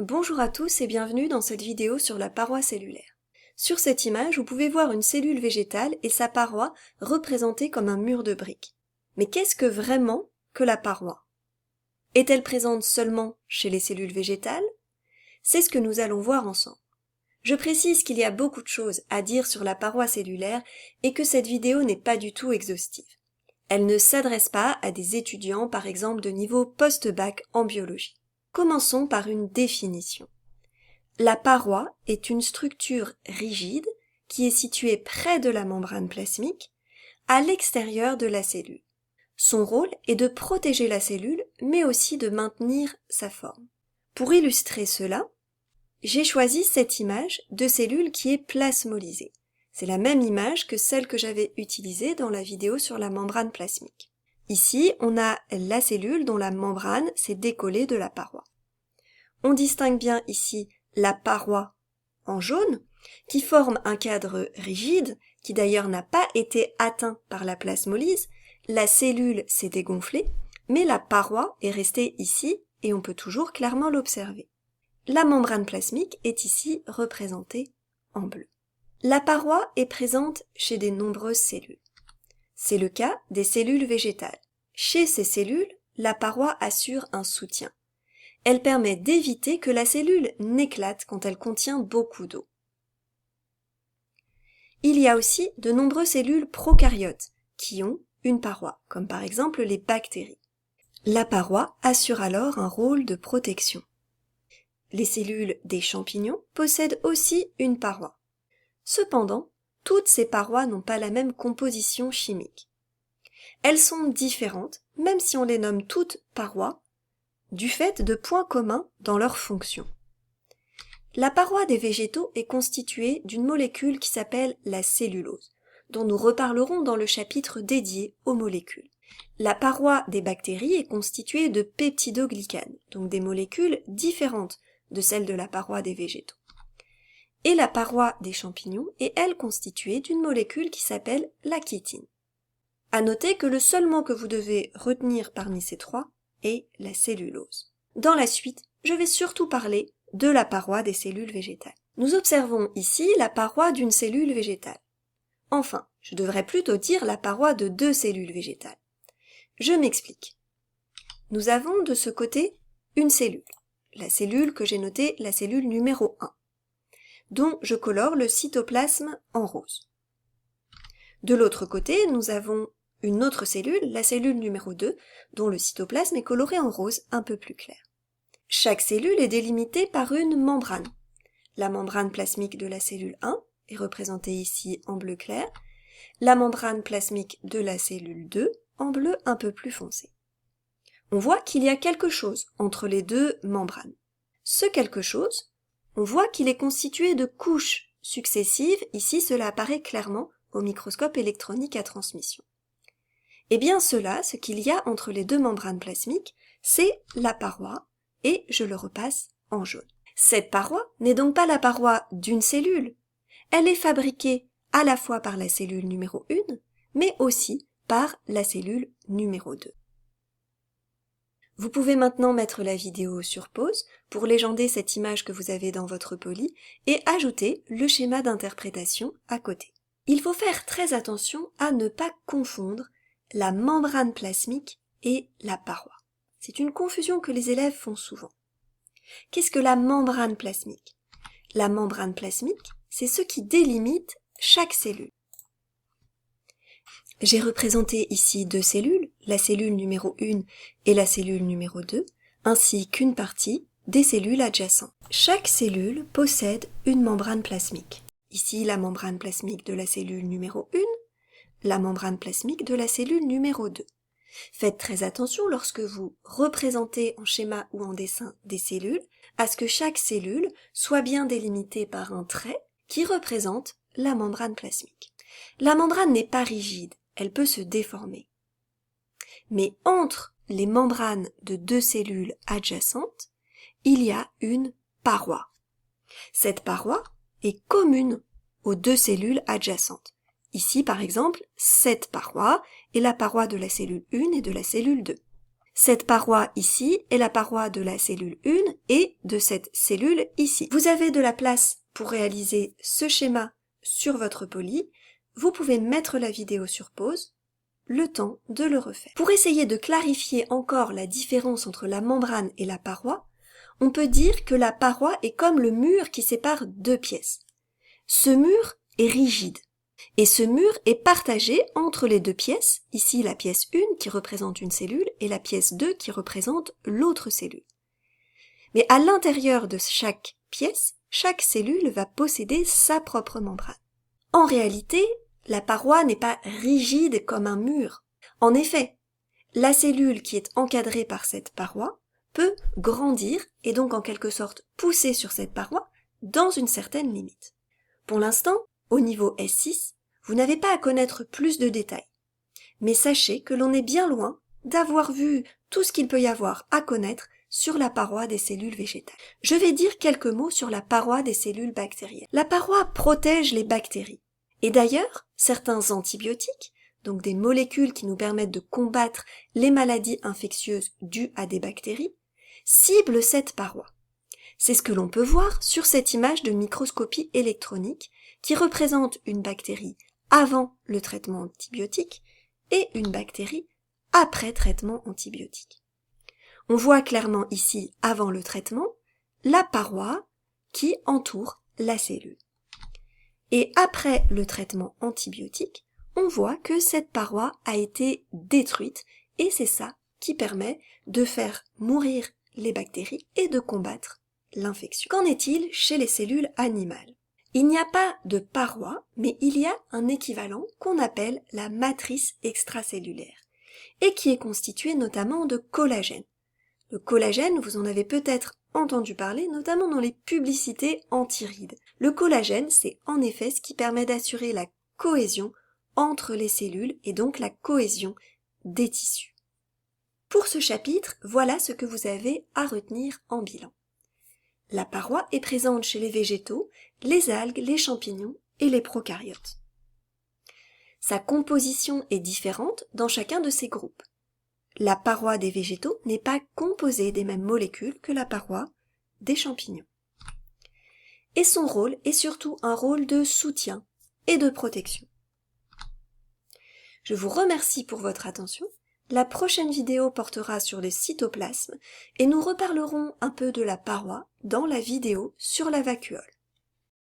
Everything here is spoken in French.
Bonjour à tous et bienvenue dans cette vidéo sur la paroi cellulaire. Sur cette image, vous pouvez voir une cellule végétale et sa paroi représentée comme un mur de briques. Mais qu'est-ce que vraiment que la paroi? Est-elle présente seulement chez les cellules végétales? C'est ce que nous allons voir ensemble. Je précise qu'il y a beaucoup de choses à dire sur la paroi cellulaire et que cette vidéo n'est pas du tout exhaustive. Elle ne s'adresse pas à des étudiants, par exemple, de niveau post-bac en biologie. Commençons par une définition. La paroi est une structure rigide qui est située près de la membrane plasmique, à l'extérieur de la cellule. Son rôle est de protéger la cellule, mais aussi de maintenir sa forme. Pour illustrer cela, j'ai choisi cette image de cellule qui est plasmolysée. C'est la même image que celle que j'avais utilisée dans la vidéo sur la membrane plasmique. Ici, on a la cellule dont la membrane s'est décollée de la paroi. On distingue bien ici la paroi en jaune, qui forme un cadre rigide, qui d'ailleurs n'a pas été atteint par la plasmolyse. La cellule s'est dégonflée, mais la paroi est restée ici et on peut toujours clairement l'observer. La membrane plasmique est ici représentée en bleu. La paroi est présente chez de nombreuses cellules. C'est le cas des cellules végétales. Chez ces cellules, la paroi assure un soutien. Elle permet d'éviter que la cellule n'éclate quand elle contient beaucoup d'eau. Il y a aussi de nombreuses cellules prokaryotes qui ont une paroi, comme par exemple les bactéries. La paroi assure alors un rôle de protection. Les cellules des champignons possèdent aussi une paroi. Cependant, toutes ces parois n'ont pas la même composition chimique. Elles sont différentes, même si on les nomme toutes parois, du fait de points communs dans leur fonction. La paroi des végétaux est constituée d'une molécule qui s'appelle la cellulose, dont nous reparlerons dans le chapitre dédié aux molécules. La paroi des bactéries est constituée de peptidoglycanes, donc des molécules différentes de celles de la paroi des végétaux. Et la paroi des champignons est, elle, constituée d'une molécule qui s'appelle la chitine. À noter que le seul mot que vous devez retenir parmi ces trois est la cellulose. Dans la suite, je vais surtout parler de la paroi des cellules végétales. Nous observons ici la paroi d'une cellule végétale. Enfin, je devrais plutôt dire la paroi de deux cellules végétales. Je m'explique. Nous avons de ce côté une cellule, la cellule que j'ai notée la cellule numéro 1, dont je colore le cytoplasme en rose. De l'autre côté, nous avons une autre cellule, la cellule numéro 2, dont le cytoplasme est coloré en rose un peu plus clair. Chaque cellule est délimitée par une membrane. La membrane plasmique de la cellule 1 est représentée ici en bleu clair, la membrane plasmique de la cellule 2 en bleu un peu plus foncé. On voit qu'il y a quelque chose entre les deux membranes. Ce quelque chose, on voit qu'il est constitué de couches successives, ici cela apparaît clairement au microscope électronique à transmission. Eh bien cela, ce qu'il y a entre les deux membranes plasmiques, c'est la paroi, et je le repasse en jaune. Cette paroi n'est donc pas la paroi d'une cellule, elle est fabriquée à la fois par la cellule numéro 1, mais aussi par la cellule numéro 2. Vous pouvez maintenant mettre la vidéo sur pause pour légender cette image que vous avez dans votre poly et ajouter le schéma d'interprétation à côté. Il faut faire très attention à ne pas confondre la membrane plasmique et la paroi. C'est une confusion que les élèves font souvent. Qu'est-ce que la membrane plasmique? La membrane plasmique, c'est ce qui délimite chaque cellule. J'ai représenté ici deux cellules, la cellule numéro 1 et la cellule numéro 2, ainsi qu'une partie des cellules adjacentes. Chaque cellule possède une membrane plasmique. Ici, la membrane plasmique de la cellule numéro 1, la membrane plasmique de la cellule numéro 2. Faites très attention lorsque vous représentez en schéma ou en dessin des cellules, à ce que chaque cellule soit bien délimitée par un trait qui représente la membrane plasmique. La membrane n'est pas rigide, elle peut se déformer. Mais entre les membranes de deux cellules adjacentes, il y a une paroi. Cette paroi est commune aux deux cellules adjacentes. Ici, par exemple, cette paroi est la paroi de la cellule 1 et de la cellule 2. Cette paroi ici est la paroi de la cellule 1 et de cette cellule ici. Vous avez de la place pour réaliser ce schéma sur votre poly. Vous pouvez mettre la vidéo sur pause, le temps de le refaire. Pour essayer de clarifier encore la différence entre la membrane et la paroi, on peut dire que la paroi est comme le mur qui sépare deux pièces. Ce mur est rigide. Et ce mur est partagé entre les deux pièces, ici la pièce 1 qui représente une cellule et la pièce 2 qui représente l'autre cellule. Mais à l'intérieur de chaque pièce, chaque cellule va posséder sa propre membrane. En réalité, la paroi n'est pas rigide comme un mur. En effet, la cellule qui est encadrée par cette paroi peut grandir et donc en quelque sorte pousser sur cette paroi dans une certaine limite. Pour l'instant, au niveau S6, vous n'avez pas à connaître plus de détails. Mais sachez que l'on est bien loin d'avoir vu tout ce qu'il peut y avoir à connaître sur la paroi des cellules végétales. Je vais dire quelques mots sur la paroi des cellules bactériennes. La paroi protège les bactéries. Et d'ailleurs, certains antibiotiques, donc des molécules qui nous permettent de combattre les maladies infectieuses dues à des bactéries, ciblent cette paroi. C'est ce que l'on peut voir sur cette image de microscopie électronique qui représente une bactérie avant le traitement antibiotique et une bactérie après traitement antibiotique. On voit clairement ici, avant le traitement, la paroi qui entoure la cellule. Et après le traitement antibiotique, on voit que cette paroi a été détruite et c'est ça qui permet de faire mourir les bactéries et de combattre l'infection. Qu'en est-il chez les cellules animales? Il n'y a pas de paroi, mais il y a un équivalent qu'on appelle la matrice extracellulaire et qui est constituée notamment de collagène. Le collagène, vous en avez peut-être entendu parler, notamment dans les publicités anti-rides. Le collagène, c'est en effet ce qui permet d'assurer la cohésion entre les cellules et donc la cohésion des tissus. Pour ce chapitre, voilà ce que vous avez à retenir en bilan. La paroi est présente chez les végétaux, les algues, les champignons et les prokaryotes. Sa composition est différente dans chacun de ces groupes. La paroi des végétaux n'est pas composée des mêmes molécules que la paroi des champignons. Et son rôle est surtout un rôle de soutien et de protection. Je vous remercie pour votre attention. La prochaine vidéo portera sur le cytoplasme et nous reparlerons un peu de la paroi dans la vidéo sur la vacuole.